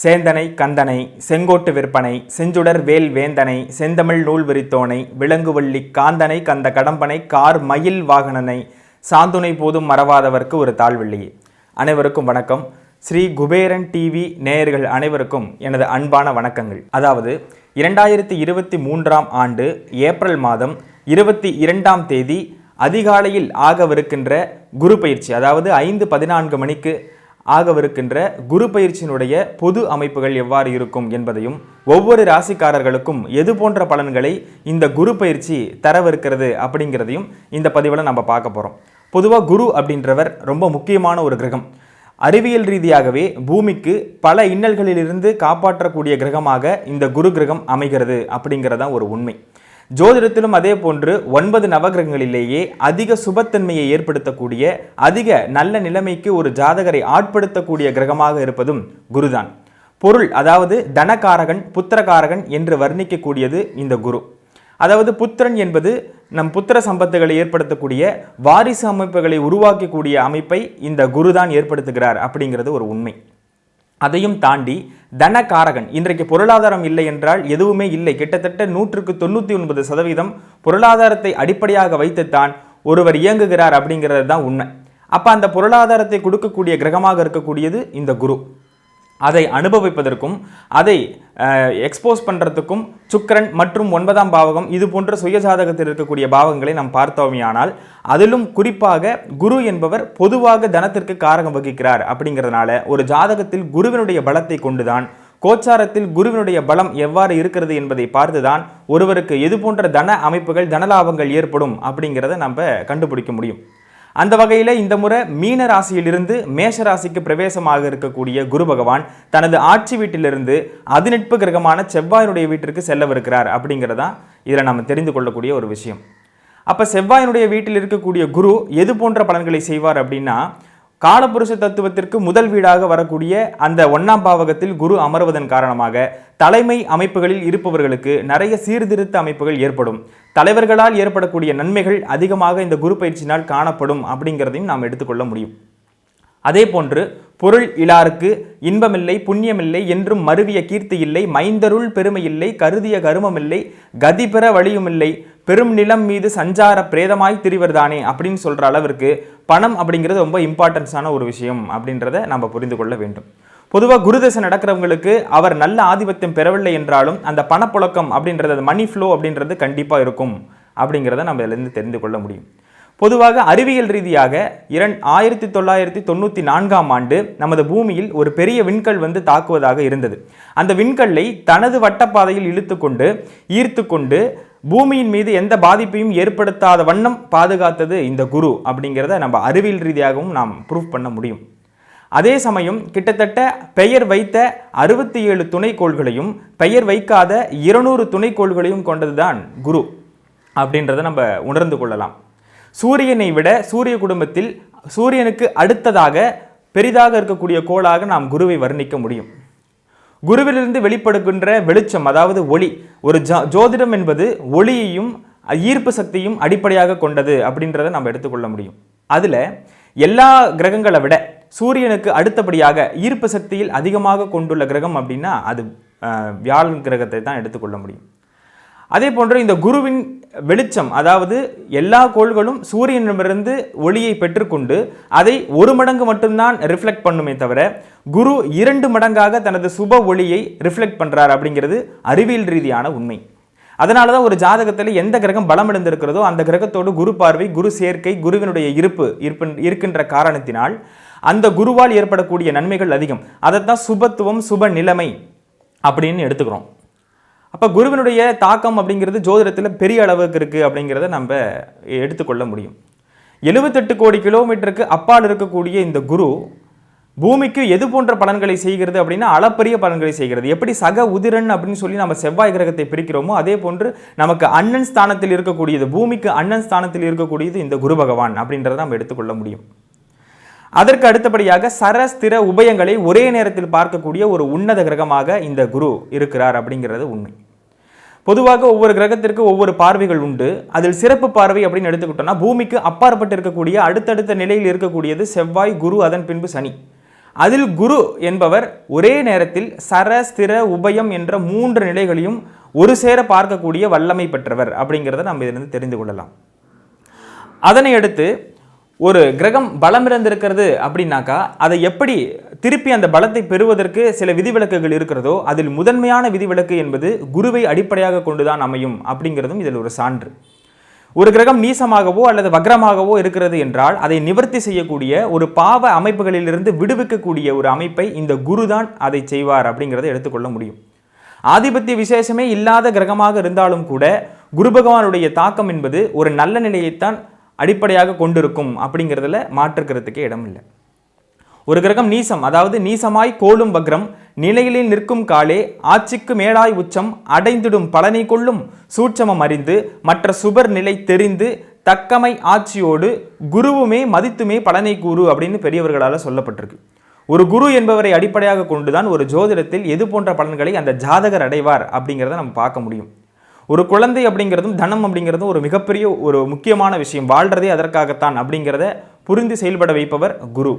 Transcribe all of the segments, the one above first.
சேந்தனை கந்தனை செங்கோட்டு விற்பனை செஞ்சுடர் வேல் வேந்தனை செந்தமிழ் நூல் விரித்தோனை விலங்குவள்ளி காந்தனை கந்த கடம்பனை கார் மயில் வாகனனை சாந்துணை போதும் மறவாதவர்க்கு ஒரு தாழ்வெள்ளியே. அனைவருக்கும் வணக்கம். ஸ்ரீ குபேரன் டிவி நேயர்கள் அனைவருக்கும் எனது அன்பான வணக்கங்கள். அதாவது 2023ஆம் ஆண்டு ஏப்ரல் மாதம் 22ஆம் தேதி அதிகாலையில் ஆகவிருக்கின்ற குரு பயிற்சி, அதாவது 5:14 மணிக்கு ஆகவிருக்கின்ற குரு பயிற்சியினுடைய பொது அமைப்புகள் எவ்வாறு இருக்கும் என்பதையும், ஒவ்வொரு ராசிக்காரர்களுக்கும் எது போன்ற பலன்களை இந்த குரு பயிற்சி தரவிருக்கிறது அப்படிங்கிறதையும் இந்த பதிவில் நம்ம பார்க்க போகிறோம். பொதுவாக குரு அப்படின்றவர் ரொம்ப முக்கியமான ஒரு கிரகம். அறிவியல் ரீதியாகவே பூமிக்கு பல இன்னல்களிலிருந்து காப்பாற்றக்கூடிய கிரகமாக இந்த குரு கிரகம் அமைகிறது அப்படிங்கிறதான் ஒரு உண்மை. ஜோதிடத்திலும் அதே போன்று 9 நவகிரகங்களிலேயே அதிக சுபத்தன்மையை ஏற்படுத்தக்கூடிய, அதிக நல்ல நிலைமைக்கு ஒரு ஜாதகரை ஆட்படுத்தக்கூடிய கிரகமாக இருப்பதும் குருதான். பொருள், அதாவது தனகாரகன் புத்திரகாரகன் என்று வர்ணிக்கக்கூடியது இந்த குரு. அதாவது புத்திரன் என்பது நம் புத்திர சம்பத்துகளை ஏற்படுத்தக்கூடிய, வாரிசு அமைப்புகளை உருவாக்கக்கூடிய அமைப்பை இந்த குருதான் ஏற்படுத்துகிறார் அப்படிங்கிறது ஒரு உண்மை. அதையும் தாண்டி தனகாரகன், இன்றைக்கு பொருளாதாரம் இல்லை என்றால் எதுவுமே இல்லை. கிட்டத்தட்ட 199% பொருளாதாரத்தை அடிப்படையாக வைத்துத்தான் ஒருவர் இயங்குகிறார் அப்படிங்கிறது தான் உண்மை. அப்போ அந்த பொருளாதாரத்தை கொடுக்கக்கூடிய கிரகமாக இருக்கக்கூடியது இந்த குரு. அதை அனுபவிப்பதற்கும் அதை எக்ஸ்போஸ் பண்ணுறதுக்கும் சுக்கிரன் மற்றும் 9ஆம் பாவகம் இது போன்ற சுயஜாதகத்தில் இருக்கக்கூடிய பாவங்களை நாம் பார்த்தோமையானால், அதிலும் குறிப்பாக குரு என்பவர் பொதுவாக தனத்திற்கு காரகம் வகிக்கிறார். அப்படிங்கிறதுனால ஒரு ஜாதகத்தில் குருவினுடைய பலத்தை கொண்டுதான், கோச்சாரத்தில் குருவினுடைய பலம் எவ்வாறு இருக்கிறது என்பதை பார்த்துதான் ஒருவருக்கு எது போன்ற தன அமைப்புகள் தனலாபங்கள் ஏற்படும் அப்படிங்கிறத நம்ம கண்டுபிடிக்க முடியும். அந்த வகையில் இந்த முறை மீன ராசியிலிருந்து மேஷ ராசிக்கு பிரவேசமாக இருக்கக்கூடிய குரு பகவான் தனது ஆட்சி வீட்டிலிருந்து அதிநட்பு கிரகமான செவ்வாயினுடைய வீட்டிற்கு செல்லவிருக்கிறார் அப்படிங்கிறதா இதில் நம்ம தெரிந்து கொள்ளக்கூடிய ஒரு விஷயம். அப்போ செவ்வாயினுடைய வீட்டில் இருக்கக்கூடிய குரு எது போன்ற பலன்களை செய்வார் அப்படின்னா, காலபுருஷ தத்துவத்திற்கு முதல் வீடாக வரக்கூடிய அந்த 1ஆம் பாவகத்தில் குரு அமர்வதன் காரணமாக தலைமை அமைப்புகளில் இருப்பவர்களுக்கு நிறைய சீர்திருத்த அமைப்புகள் ஏற்படும். தலைவர்களால் ஏற்படக்கூடிய நன்மைகள் அதிகமாக இந்த குரு பயிற்சியினால் காணப்படும் அப்படிங்கிறதையும் நாம் எடுத்துக்கொள்ள முடியும். அதே போன்று பொருள் இலாருக்கு இன்பமில்லை புண்ணியமில்லை என்றும் மருவிய கீர்த்தி இல்லை, மைந்தருள் பெருமை இல்லை, கருதிய கருமமில்லை, கதி பெற வழியுமில்லை, பெரும் நிலம் மீது சஞ்சார பிரேதமாய் திரிவர்தானே அப்படின்னு சொல்ற அளவிற்கு பணம் அப்படிங்கிறது ரொம்ப இம்பார்ட்டன்ஸான ஒரு விஷயம் அப்படின்றத நம்ம புரிந்து கொள்ள வேண்டும். பொதுவாக குருதசை நடக்கிறவங்களுக்கு அவர் நல்ல ஆதிபத்தியம் பெறவில்லை என்றாலும் அந்த பணப்புழக்கம் அப்படின்றது, மணி ஃப்ளோ அப்படின்றது கண்டிப்பாக இருக்கும் அப்படிங்கிறத நம்ம இதிலிருந்து தெரிந்து கொள்ள முடியும். பொதுவாக அறிவியல் ரீதியாக 1994ஆம் ஆண்டு நமது பூமியில் ஒரு பெரிய விண்கல் தாக்குவதாக இருந்தது. அந்த விண்கல்லை தனது வட்டப்பாதையில் ஈர்த்து கொண்டு பூமியின் மீது எந்த பாதிப்பையும் ஏற்படுத்தாத வண்ணம் பாதுகாத்தது இந்த குரு அப்படிங்கிறத நம்ம அறிவியல் ரீதியாகவும் நாம் ப்ரூவ் பண்ண முடியும். அதே சமயம் கிட்டத்தட்ட பெயர் வைத்த 67 துணைக்கோள்களையும் பெயர் வைக்காத 200 துணைக்கோள்களையும் கொண்டதுதான் குரு அப்படின்றத நம்ம உணர்ந்து கொள்ளலாம். சூரியனை விட சூரிய குடும்பத்தில் சூரியனுக்கு அடுத்ததாக பெரிதாக இருக்கக்கூடிய கோளாக நாம் குருவை வர்ணிக்க முடியும். குருவிலிருந்து வெளிப்படுகின்ற வெளிச்சம், அதாவது ஒளி, ஒரு ஜோதிடம் என்பது ஒளியையும் ஈர்ப்பு சக்தியும் அடிப்படையாக கொண்டது அப்படின்றத நம்ம எடுத்துக்கொள்ள முடியும். அதில் எல்லா கிரகங்களை விட சூரியனுக்கு அடுத்தபடியாக ஈர்ப்பு சக்தியில் அதிகமாக கொண்டுள்ள கிரகம் அப்படின்னா அது வியாழன் கிரகத்தை தான் எடுத்துக்கொள்ள முடியும். அதே போன்று இந்த குருவின் வெளிச்சம், அதாவது எல்லா கோள்களும் சூரியனிடமிருந்து ஒளியை பெற்றுக்கொண்டு அதை 1 மடங்கு மட்டும்தான் ரிஃப்ளெக்ட் பண்ணுமே தவிர, குரு 2 மடங்காக தனது சுப ஒளியை ரிஃப்ளெக்ட் பண்றார் அப்படிங்கிறது அறிவியல் ரீதியான உண்மை. அதனால தான் ஒரு ஜாதகத்தில் எந்த கிரகம் பலம் இழந்திருக்கிறதோ அந்த கிரகத்தோடு குரு பார்வை, குரு சேர்க்கை, குருவினுடைய இருக்கின்ற காரணத்தினால் அந்த குருவால் ஏற்படக்கூடிய நன்மைகள் அதிகம். அதைத்தான் சுபத்துவம் சுப நிலைமை அப்படின்னு எடுத்துக்கிறோம். அப்போ குருவினுடைய தாக்கம் அப்படிங்கிறது ஜோதிடத்தில் பெரிய அளவுக்கு இருக்குது அப்படிங்கிறத நம்ம எடுத்துக்கொள்ள முடியும். 78 கோடி கிலோமீட்டருக்கு அப்பால் இருக்கக்கூடிய இந்த குரு பூமிக்கு எது போன்ற பலன்களை செய்கிறது அப்படின்னா அளப்பரிய பலன்களை செய்கிறது. எப்படி சக உதிரன் அப்படின்னு சொல்லி நம்ம செவ்வாய் கிரகத்தை பிரிக்கிறோமோ அதே போன்று நமக்கு அண்ணன் ஸ்தானத்தில் இருக்கக்கூடியது, பூமிக்கு அண்ணன் ஸ்தானத்தில் இருக்கக்கூடியது இந்த குரு பகவான் அப்படின்றத நம்ம எடுத்துக்கொள்ள முடியும். அதற்கு அடுத்தபடியாக சரஸ்திர உபயங்களை ஒரே நேரத்தில் பார்க்கக்கூடிய ஒரு உன்னத கிரகமாக இந்த குரு இருக்கிறார் அப்படிங்கிறது உண்மை. பொதுவாக ஒவ்வொரு கிரகத்திற்கு ஒவ்வொரு பார்வைகள் உண்டு. அதில் சிறப்பு பார்வை அப்படின்னு எடுத்துக்கிட்டோம்னா பூமிக்கு அப்பாற்பட்டு இருக்கக்கூடிய அடுத்தடுத்த நிலையில் இருக்கக்கூடியது செவ்வாய், குரு, அதன் பின்பு சனி. அதில் குரு என்பவர் ஒரே நேரத்தில் சர, ஸ்திர, உபயம் என்ற 3 நிலைகளையும் ஒரு சேர பார்க்கக்கூடிய வல்லமை பெற்றவர் அப்படிங்கிறத நம்ம இதிலிருந்து தெரிந்து கொள்ளலாம். அதனை அடுத்து ஒரு கிரகம் பலம் இறந்திருக்கிறது அப்படின்னாக்கா அதை எப்படி திருப்பி அந்த பலத்தை பெறுவதற்கு சில விதிவிலக்குகள் இருக்கிறதோ அதில் முதன்மையான விதிவிலக்கு என்பது குருவை அடிப்படையாக கொண்டுதான் அமையும் அப்படிங்கிறதும் இதில் ஒரு சான்று. ஒரு கிரகம் நீசமாகவோ அல்லது வக்ரமாகவோ இருக்கிறது என்றால் அதை நிவர்த்தி செய்யக்கூடிய ஒரு பாவ அமைப்புகளிலிருந்து விடுவிக்கக்கூடிய ஒரு அமைப்பை இந்த குரு தான் அதை செய்வார் அப்படிங்கிறத எடுத்துக்கொள்ள முடியும். ஆதிபத்திய விசேஷமே இல்லாத கிரகமாக இருந்தாலும் கூட குரு பகவானுடைய தாக்கம் என்பது ஒரு நல்ல நிலையைத்தான் அடிப்படையாக கொண்டிருக்கும் அப்படிங்கிறதுல மாற்றுக்கிறதுக்கே இடம் இல்லை. ஒரு கிரகம் நீசம், அதாவது நீசமாய் கோலும் வக்ரம், நிலையிலே நிற்கும் காலே ஆட்சிக்கு மேலாய் உச்சம் அடைந்திடும் பலனை கொள்ளும் சூட்சமம் அறிந்து மற்ற சுபர் நிலை தெரிந்து தக்கமை ஆட்சியோடு குருவுமே மதித்துமே பலனை கூறு அப்படின்னு பெரியவர்களால் சொல்லப்பட்டிருக்கு. ஒரு குரு என்பவரை அடிப்படையாக கொண்டுதான் ஒரு ஜோதிடத்தில் எது போன்ற பலன்களை அந்த ஜாதகர் அடைவார் அப்படிங்கிறத நம்ம பார்க்க முடியும். ஒரு குழந்தை அப்படிங்கிறதும் தனம் அப்படிங்கிறதும் ஒரு மிகப்பெரிய ஒரு முக்கியமான விஷயம், வாழ்றதே அதற்காகத்தான் அப்படிங்கிறத புரிந்து செயல்பட வைப்பவர் குரு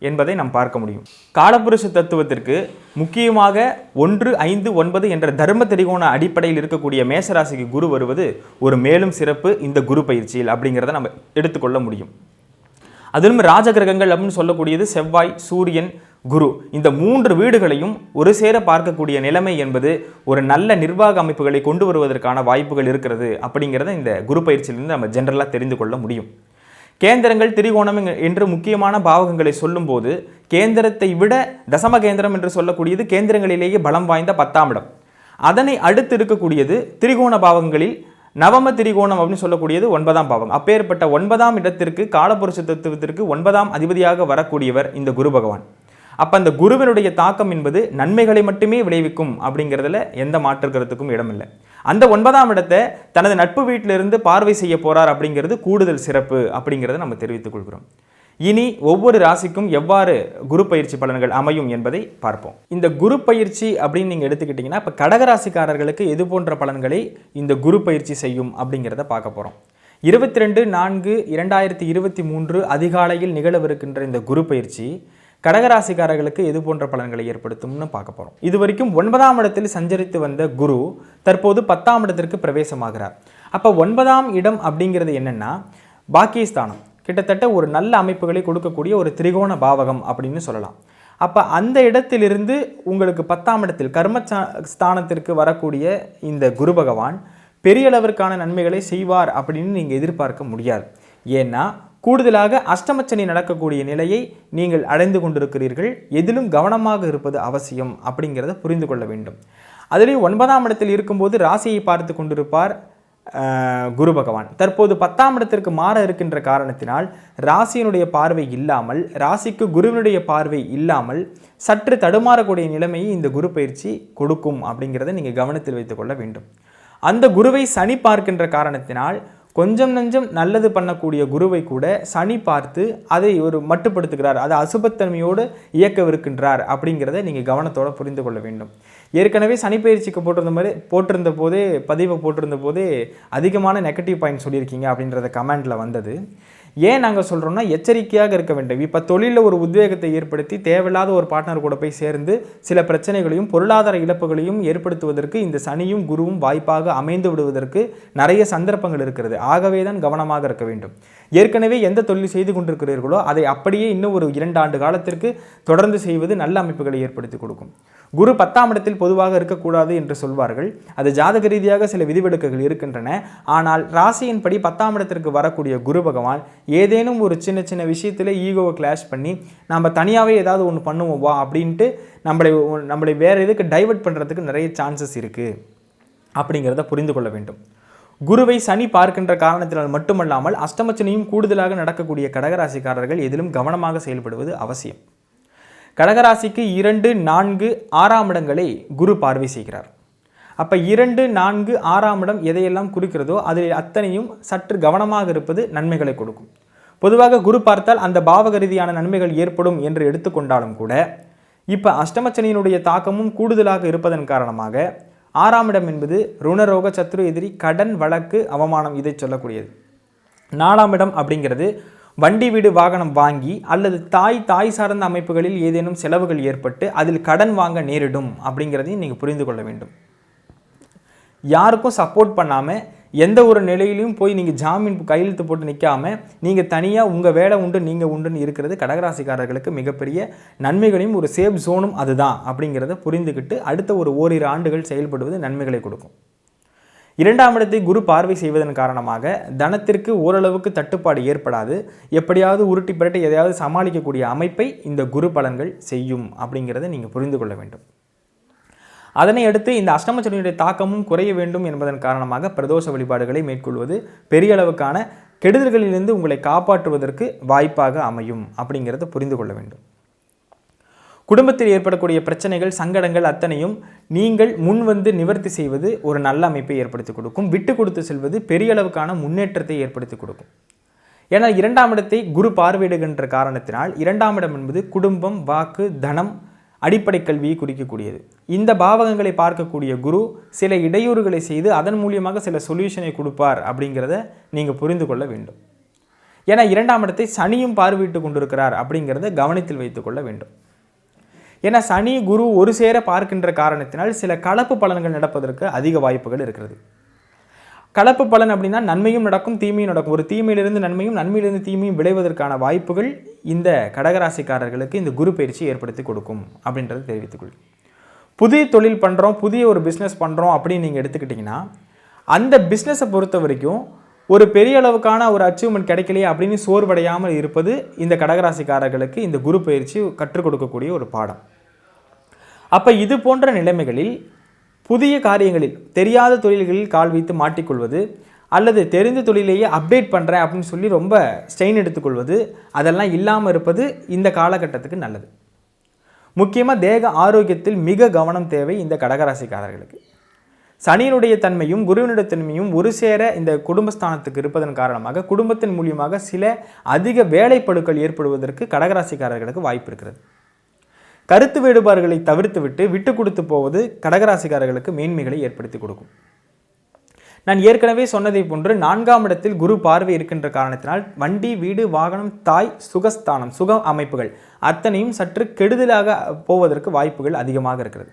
என்பதை நாம் பார்க்க முடியும். காலபுருஷ தத்துவத்திற்கு முக்கியமாக 1, 5, 9 என்ற தர்ம திரிகோண அடிப்படையில் இருக்கக்கூடிய மேசராசிக்கு குரு வருவது ஒரு மேலும் சிறப்பு இந்த குரு பயிற்சியில் அப்படிங்கிறத நம்ம எடுத்துக்கொள்ள முடியும். அதிலும் ராஜகிரகங்கள் அப்படின்னு சொல்லக்கூடியது செவ்வாய், சூரியன், குரு, இந்த 3 வீடுகளையும் ஒரு சேர பார்க்கக்கூடிய நிலைமை என்பது ஒரு நல்ல நிர்வாக அமைப்புகளை கொண்டு வருவதற்கான வாய்ப்புகள் இருக்கிறது அப்படிங்கிறத இந்த குரு பயிற்சியிலிருந்து நம்ம ஜென்ரலாக தெரிந்து கொள்ள முடியும். கேந்திரங்கள், திரிகோணம் என்று முக்கியமான பாவகங்களை சொல்லும்போது கேந்திரத்தை விட தசம கேந்திரம் என்று சொல்லக்கூடியது கேந்திரங்களிலேயே பலம் வாய்ந்த 10ஆம் இடம். அதனை அடுத்து இருக்கக்கூடியது திரிகோண பாவகங்களில் நவம திரிகோணம் அப்படின்னு சொல்லக்கூடியது 9ஆம் பாவம். அப்பேற்பட்ட 9ஆம் இடத்திற்கு காலபுருஷ தத்துவத்திற்கு 9ஆம் அதிபதியாக வரக்கூடியவர் இந்த குரு பகவான். அப்போ அந்த குருவினுடைய தாக்கம் என்பது நன்மைகளை மட்டுமே விளைவிக்கும் அப்படிங்கிறதுல எந்த மாற்றுக்கிறதுக்கும் இடமில்லை. அந்த 9ஆம் இடத்தை தனது நட்பு வீட்டிலிருந்து பார்வை செய்ய போறார் அப்படிங்கிறது கூடுதல் சிறப்பு அப்படிங்கிறத நம்ம தெரிவித்துக் கொள்கிறோம். இனி ஒவ்வொரு ராசிக்கும் எவ்வாறு குரு பயிற்சி பலன்கள் அமையும் என்பதை பார்ப்போம். இந்த குரு பயிற்சி அப்படின்னு நீங்கள் எடுத்துக்கிட்டிங்கன்னா இப்போ கடகராசிக்காரர்களுக்கு எது போன்ற பலன்களை இந்த குரு பயிற்சி செய்யும் அப்படிங்கிறத பார்க்க போகிறோம். 22/4/2023 அதிகாலையில் நிகழவிருக்கின்ற இந்த குரு பயிற்சி கடகராசிக்காரர்களுக்கு எது போன்ற பலன்களை ஏற்படுத்தும்னு பார்க்க போகிறோம். இது வரைக்கும் 9ஆம் இடத்தில் சஞ்சரித்து வந்த குரு தற்போது 10ஆம் இடத்திற்கு பிரவேசமாகிறார். அப்போ 9ஆம் இடம் அப்படிங்கிறது என்னென்னா பாக்கியஸ்தானம், கிட்டத்தட்ட ஒரு நல்ல அமைப்புகளை கொடுக்கக்கூடிய ஒரு திரிகோண பாவகம் அப்படின்னு சொல்லலாம். அப்போ அந்த இடத்திலிருந்து உங்களுக்கு 10ஆம் இடத்தில் கர்ம ஸ்தானத்திற்கு வரக்கூடிய இந்த குரு பகவான் பெரிய அளவிற்கான நன்மைகளை செய்வார் அப்படின்னு நீங்கள் எதிர்பார்க்க முடியாது. ஏன்னா கூடுதலாக அஷ்டமச்சனி நடக்கக்கூடிய நிலையை நீங்கள் அடைந்து கொண்டிருக்கிறீர்கள். எதிலும் கவனமாக இருப்பது அவசியம் அப்படிங்கிறத புரிந்து கொள்ள வேண்டும். அதிலேயும் 9ஆம் இடத்தில் இருக்கும்போது ராசியை பார்த்து கொண்டிருப்பார் குரு பகவான். தற்போது 10ஆம் இடத்திற்கு மாற இருக்கின்ற காரணத்தினால் ராசியினுடைய பார்வை இல்லாமல், ராசிக்கு குருவினுடைய பார்வை இல்லாமல் சற்று தடுமாறக்கூடிய நிலைமையை இந்த குரு பயிற்சி கொடுக்கும் அப்படிங்கிறத நீங்கள் கவனத்தில் வைத்துக்கொள்ள வேண்டும். அந்த குருவை சனி பார்க்கின்ற காரணத்தினால் கொஞ்சம் நஞ்சம் நல்லது பண்ணக்கூடிய குருவை கூட சனி பார்த்து அதை ஒரு மட்டுப்படுத்துகிறார், அதை அசுபத்தன்மையோடு இயக்கவிருக்கின்றார் அப்படிங்கிறத நீங்கள் கவனத்தோடு புரிந்து கொள்ள வேண்டும். ஏற்கனவே சனி பயிற்சிக்கு போட்டிருந்த போதே அதிகமான நெகட்டிவ் பாயிண்ட் சொல்லியிருக்கீங்க அப்படின்றத கமெண்டில் வந்தது. ஏன் நாங்கள் சொல்கிறோம்னா எச்சரிக்கையாக இருக்க வேண்டும். இப்போ தொழிலில் ஒரு உத்வேகத்தை ஏற்படுத்தி தேவையில்லாத ஒரு பார்ட்னர் கூட போய் சேர்ந்து சில பிரச்சனைகளையும் பொருளாதார இழப்புகளையும் ஏற்படுத்துவதற்கு இந்த சனியும் குருவும் வாய்ப்பாக அமைந்து விடுவதற்கு நிறைய சந்தர்ப்பங்கள் இருக்கிறது. ஆகவே தான் கவனமாக இருக்க வேண்டும். ஏற்கனவே எந்த தொழில் செய்து கொண்டிருக்கிறீர்களோ அதை அப்படியே இன்னும் ஒரு 2 ஆண்டு காலத்திற்கு தொடர்ந்து செய்வது நல்ல அமைப்புகளை ஏற்படுத்தி கொடுக்கும். குரு 10ஆம் இடத்தில் பொதுவாக இருக்கக்கூடாது என்று சொல்வார்கள். அது ஜாதக ரீதியாக சில விதிவிலக்குகள் இருக்கின்றன. ஆனால் ராசியின்படி 10ஆம் இடத்திற்கு வரக்கூடிய குரு பகவான் ஏதேனும் ஒரு சின்ன சின்ன விஷயத்தில் ஈகோவை கிளாஷ் பண்ணி நம்ம தனியாகவே ஏதாவது ஒன்று பண்ணுவோம் வா அப்படின்ட்டு நம்மளை வேறு எதுக்கு டைவர்ட் பண்ணுறதுக்கு நிறைய சான்சஸ் இருக்குது அப்படிங்கிறத புரிந்து கொள்ள வேண்டும். குருவை சனி பார்க்கின்ற காரணத்தினால் மட்டுமல்லாமல் அஷ்டமச்சனியும் கூடுதலாக நடக்கக்கூடிய கடகராசிக்காரர்கள் எதிலும் கவனமாக செயல்படுவது அவசியம். கடகராசிக்கு 2, 4, 6ஆம் இடங்களை குரு பார்வை செய்கிறார். அப்போ 2, 4, 6ஆம் இடம் எதையெல்லாம் குறிக்கிறதோ அதில் அத்தனையும் சற்று கவனமாக இருப்பது நன்மைகளை கொடுக்கும். பொதுவாக குரு பார்த்தால் அந்த பாவக ரீதியான நன்மைகள் ஏற்படும் என்று எடுத்துக்கொண்டாலும் கூட இப்போ அஷ்டமச்சனியினுடைய தாக்கமும் கூடுதலாக இருப்பதன் காரணமாக 6ஆம் இடம் என்பது ருணரோக சத்ரு எதிரி கடன் வழக்கு அவமானம் இதை சொல்லக்கூடியது. 4ஆம் இடம் அப்படிங்கிறது வண்டி வீடு வாகனம் வாங்கி அல்லது தாய் சார்ந்த அமைப்புகளில் ஏதேனும் செலவுகள் ஏற்பட்டு அதில் கடன் வாங்க நேரிடும் அப்படிங்கிறதையும் நீங்கள் புரிந்து கொள்ள வேண்டும். யாருக்கும் சப்போர்ட் பண்ணாமல் எந்த ஒரு நிலையிலையும் போய் நீங்கள் ஜாமீன் கையெழுத்து போட்டு நிற்காமல் நீங்கள் தனியாக உங்கள் வேலை உண்டு நீங்கள் உண்டுன்னு இருக்கிறது கடகராசிக்காரர்களுக்கு மிகப்பெரிய நன்மைகளையும் ஒரு சேஃப் ஜோனும் அதுதான் அப்படிங்கிறத புரிந்துக்கிட்டு அடுத்த ஒரு ஓரிரு ஆண்டுகள் செயல்படுவது நன்மைகளை கொடுக்கும். 2ஆம் இடத்தை குரு பார்வை செய்வதன் காரணமாக தனத்திற்கு ஓரளவுக்கு தட்டுப்பாடு ஏற்படாது. எப்படியாவது உருட்டி பிரட்டி எதையாவது சமாளிக்கக்கூடிய அமைப்பை இந்த குரு பலன்கள் செய்யும் அப்படிங்கிறத நீங்கள் புரிந்து கொள்ள வேண்டும். அதனை அடுத்து இந்த அஷ்டமச்சனியுடைய தாக்கமும் குறைய வேண்டும் என்பதன் காரணமாக பிரதோஷ வழிபாடுகளை மேற்கொள்வது பெரிய அளவுக்கான கெடுதல்களிலிருந்து உங்களை காப்பாற்றுவதற்கு வாய்ப்பாக அமையும் அப்படிங்கிறத புரிந்து கொள்ள வேண்டும். குடும்பத்தில் ஏற்படக்கூடிய பிரச்சனைகள் சங்கடங்கள் அத்தனையும் நீங்கள் முன் வந்து நிவர்த்தி செய்வது ஒரு நல்ல அமைப்பை ஏற்படுத்தி கொடுக்கும். விட்டு கொடுத்து செல்வது பெரிய அளவுக்கான முன்னேற்றத்தை ஏற்படுத்தி கொடுக்கும். ஏன்னா 2ஆம் இடத்தை குரு பார்வையிடுகின்ற காரணத்தினால் 2ஆம் இடம் என்பது குடும்பம், வாக்கு, தனம், அடிப்படை கல்வியை குறிக்கக்கூடியது. இந்த பாவகங்களை பார்க்கக்கூடிய குரு சில இடையூறுகளை செய்து அதன் மூலியமாக சில சொல்யூஷனை கொடுப்பார் அப்படிங்கிறத நீங்கள் புரிந்து கொள்ள வேண்டும். ஏன்னா 2ஆம் இடத்தை சனியும் பார்வையிட்டு கொண்டிருக்கிறார் அப்படிங்கிறத கவனத்தில் வைத்துக்கொள்ள வேண்டும். ஏன்னா சனி குரு ஒரு சேர பார்க்கின்ற காரணத்தினால் சில கலப்பு பலன்கள் நடப்பதற்கு அதிக வாய்ப்புகள் இருக்கிறது. கலப்பு பலன் அப்படின்னா நன்மையும் நடக்கும் தீமையும் நடக்கும். ஒரு தீமையிலிருந்து நன்மையும் நன்மையிலிருந்து தீமையும் விளைவதற்கான வாய்ப்புகள் இந்த கடகராசிக்காரர்களுக்கு இந்த குரு பயிற்சி ஏற்படுத்தி கொடுக்கும் அப்படின்றத தெரிவித்துக்கொள். புதிய தொழில் பண்ணுறோம், புதிய ஒரு பிஸ்னஸ் பண்ணுறோம் அப்படின்னு நீங்கள் எடுத்துக்கிட்டிங்கன்னா அந்த பிஸ்னஸை பொறுத்த வரைக்கும் ஒரு பெரிய அளவுக்கான ஒரு அச்சீவ்மெண்ட் கிடைக்கலையே அப்படின்னு சோர்வடையாமல் இருப்பது இந்த கடகராசிக்காரர்களுக்கு இந்த குரு பயிற்சி கற்றுக் கொடுக்கக்கூடிய ஒரு பாடம். அப்போ இது போன்ற நிலைமைகளில் புதிய காரியங்களில் தெரியாத தொழில்களில் கால் வைத்து மாட்டிக்கொள்வது அல்லது தெரிந்த தொழிலேயே அப்டேட் பண்ணுறேன் அப்படின்னு சொல்லி ரொம்ப ஸ்ட்ரெயின் எடுத்துக்கொள்வது அதெல்லாம் இல்லாமல் இருப்பது இந்த காலகட்டத்துக்கு நல்லது. முக்கியமாக தேக ஆரோக்கியத்தில் மிக கவனம் தேவை இந்த கடகராசிக்காரர்களுக்கு. சனியினுடைய தன்மையும் குருவினுடைய தன்மையும் ஒரு சேர இந்த குடும்பஸ்தானத்துக்கு இருப்பதன் காரணமாக குடும்பத்தின் மூலியமாக சில அதிக வேலைப்பளுக்கள் ஏற்படுவதற்கு கடகராசிக்காரர்களுக்கு வாய்ப்பு இருக்கிறது. கருத்து வேறுபாடுகளை தவிர்த்துவிட்டு விட்டு கொடுத்து போவது கடகராசிக்காரர்களுக்கு மேன்மைகளை ஏற்படுத்தி கொடுக்கும். நான் ஏற்கனவே சொன்னதை போன்று 4ஆம் இடத்தில் குரு பார்வை இருக்கின்ற காரணத்தினால் வண்டி, வீடு, வாகனம், தாய், சுகஸ்தானம், சுக அமைப்புகள் அத்தனையும் சற்று கெடுதலாக போவதற்கு வாய்ப்புகள் அதிகமாக இருக்கிறது.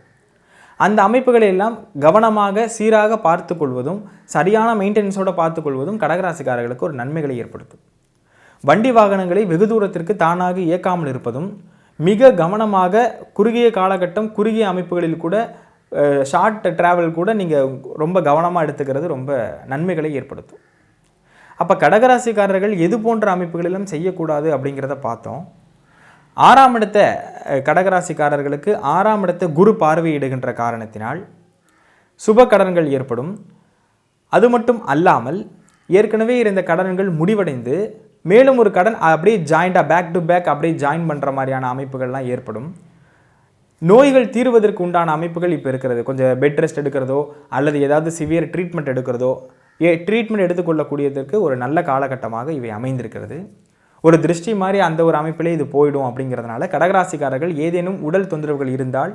அந்த அமைப்புகளை எல்லாம் கவனமாக சீராக பார்த்து கொள்வதும் சரியான மெயின்டெனன்ஸோடு பார்த்து கொள்வதும் கடகராசிக்காரர்களுக்கு ஒரு நன்மைகளை ஏற்படுத்தும். வண்டி வாகனங்களை வெகு தூரத்திற்கு தானாக இயக்காமல் இருப்பதும் மிக கவனமாக குறுகிய காலகட்டம் குறுகிய அமைப்புகளில் கூட ஷார்ட் டிராவல் கூட நீங்கள் ரொம்ப கவனமாக எடுத்துக்கிறது ரொம்ப நன்மைகளை ஏற்படுத்தும். அப்போ கடகராசிக்காரர்கள் எது போன்ற அமைப்புகளெல்லாம் செய்யக்கூடாது அப்படிங்கிறத பார்த்தோம். 6ஆம் இடத்தை கடகராசிக்காரர்களுக்கு 6ஆம் இடத்தை குரு பார்வையிடுகின்ற காரணத்தினால் சுப கடன்கள் ஏற்படும். அது மட்டும் அல்லாமல் ஏற்கனவே இருந்த கடன்கள் முடிவடைந்து மேலும் ஒரு கடன் அப்படியே ஜாயிண்டாக பேக் டு பேக் அப்படியே ஜாயின் பண்ணுற மாதிரியான அமைப்புகள்லாம் ஏற்படும். நோய்கள் தீர்வதற்கு உண்டான அமைப்புகள் இப்போ இருக்கிறது. கொஞ்சம் பெட் ரெஸ்ட் எடுக்கிறதோ அல்லது ஏதாவது சிவியர் ட்ரீட்மெண்ட் எடுக்கிறதோ ட்ரீட்மெண்ட் எடுத்துக்கொள்ளக்கூடியதற்கு ஒரு நல்ல காலகட்டமாக இவை அமைந்திருக்கிறது. ஒரு திருஷ்டி மாதிரி அந்த ஒரு அமைப்பிலே இது போயிடும் அப்படிங்கிறதுனால கடகராசிக்காரர்கள் ஏதேனும் உடல் தொந்தரவுகள் இருந்தால்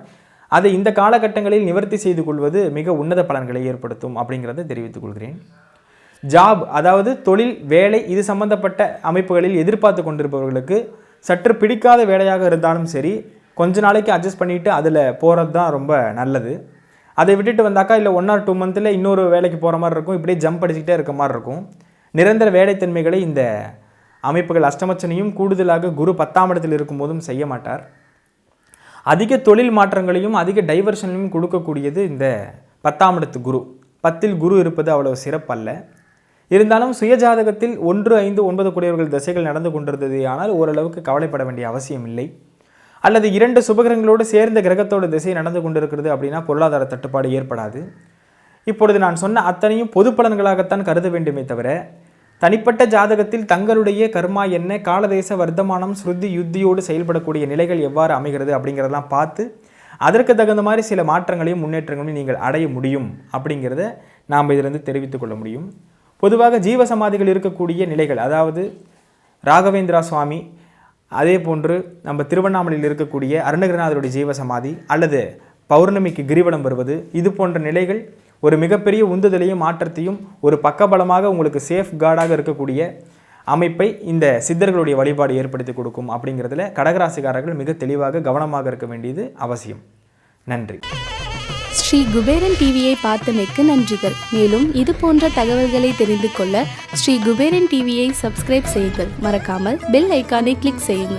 அதை இந்த காலகட்டங்களில் நிவர்த்தி செய்து கொள்வது மிக உன்னத பலன்களை ஏற்படுத்தும் அப்படிங்கிறத தெரிவித்துக் கொள்கிறேன். ஜாப், அதாவது தொழில், வேலை இது சம்பந்தப்பட்ட அமைப்புகளில் எதிர்பார்த்து கொண்டிருப்பவர்களுக்கு சற்று பிடிக்காத வேலையாக இருந்தாலும் சரி கொஞ்ச நாளைக்கு அட்ஜஸ்ட் பண்ணிவிட்டு அதில் போகிறது தான் ரொம்ப நல்லது. அதை விட்டுட்டு வந்தாக்கா இல்லை 1 or 2 மந்தில் இன்னொரு வேலைக்கு போகிற மாதிரி இருக்கும். இப்படியே ஜம்ப் அடிச்சுக்கிட்டே இருக்க மாதிரி இருக்கும். நிரந்தர வேலைத்தன்மைகளை இந்த அமைப்புகள் அஷ்டமச்சனியும் கூடுதலாக குரு 10ஆம் இடத்தில் இருக்கும்போதும் செய்ய மாட்டார். அதிக தொழில் மாற்றங்களையும் அதிக டைவர்ஷனையும் கொடுக்கக்கூடியது இந்த 10ஆம் இடத்து குரு. 10இல் குரு இருப்பது அவ்வளவு சிறப்பல்ல. இருந்தாலும் சுயஜாதகத்தில் 1, 5, 9 கூடியவர்கள் திசைகள் நடந்து கொண்டிருந்தது. ஆனால் ஓரளவுக்கு கவலைப்பட வேண்டிய அவசியம் இல்லை. அல்லது 2 சுபகிரகங்களோடு சேர்ந்த கிரகத்தோட திசை நடந்து கொண்டிருக்கிறது அப்படின்னா பொருளாதார தட்டுப்பாடு ஏற்படாது. இப்பொழுது நான் சொன்ன அத்தனையும் பொது பலன்களாகத்தான் கருத வேண்டுமே தவிர தனிப்பட்ட ஜாதகத்தில் தங்களுடைய கர்மா என்ன, காலதேச வர்த்தமானம், ஸ்ருதி யுத்தியோடு செயல்படக்கூடிய நிலைகள் எவ்வாறு அமைகிறது அப்படிங்கிறதெல்லாம் பார்த்து அதற்கு தகுந்த மாதிரி சில மாற்றங்களையும் முன்னேற்றங்களையும் நீங்கள் அடைய முடியும் அப்படிங்கிறத நாம் இதிலிருந்து தெரிவித்துக் கொள்ள முடியும். பொதுவாக ஜீவசமாதிகள் இருக்கக்கூடிய நிலைகள், அதாவது ராகவேந்திரா சுவாமி, அதே போன்று நம்ம திருவண்ணாமலையில் இருக்கக்கூடிய அருணகிரிநாதருடைய ஜீவசமாதி அல்லது பௌர்ணமிக்கு கிரிவலம் வருவது, இது போன்ற நிலைகள் ஒரு மிகப்பெரிய உந்துதலையும் மாற்றத்தையும் ஒரு பக்கபலமாக உங்களுக்கு சேஃப் கார்டாக இருக்கக்கூடிய அமைப்பை இந்த சித்தர்களுடைய வழிபாடு ஏற்படுத்தி கொடுக்கும். அப்படிங்கிறதுல கடகராசிக்காரர்கள் மிக தெளிவாக கவனமாக இருக்க வேண்டியது அவசியம். நன்றி. ஸ்ரீ குபேரன் டிவியை பார்த்தமைக்கு நன்றிகள். மேலும் இது போன்ற தகவல்களை தெரிந்து கொள்ள ஸ்ரீ குபேரன் டிவியை சப்ஸ்கிரைப் செய்யுங்கள். மறக்காமல் பெல் ஐக்கானை கிளிக் செய்யுங்கள்.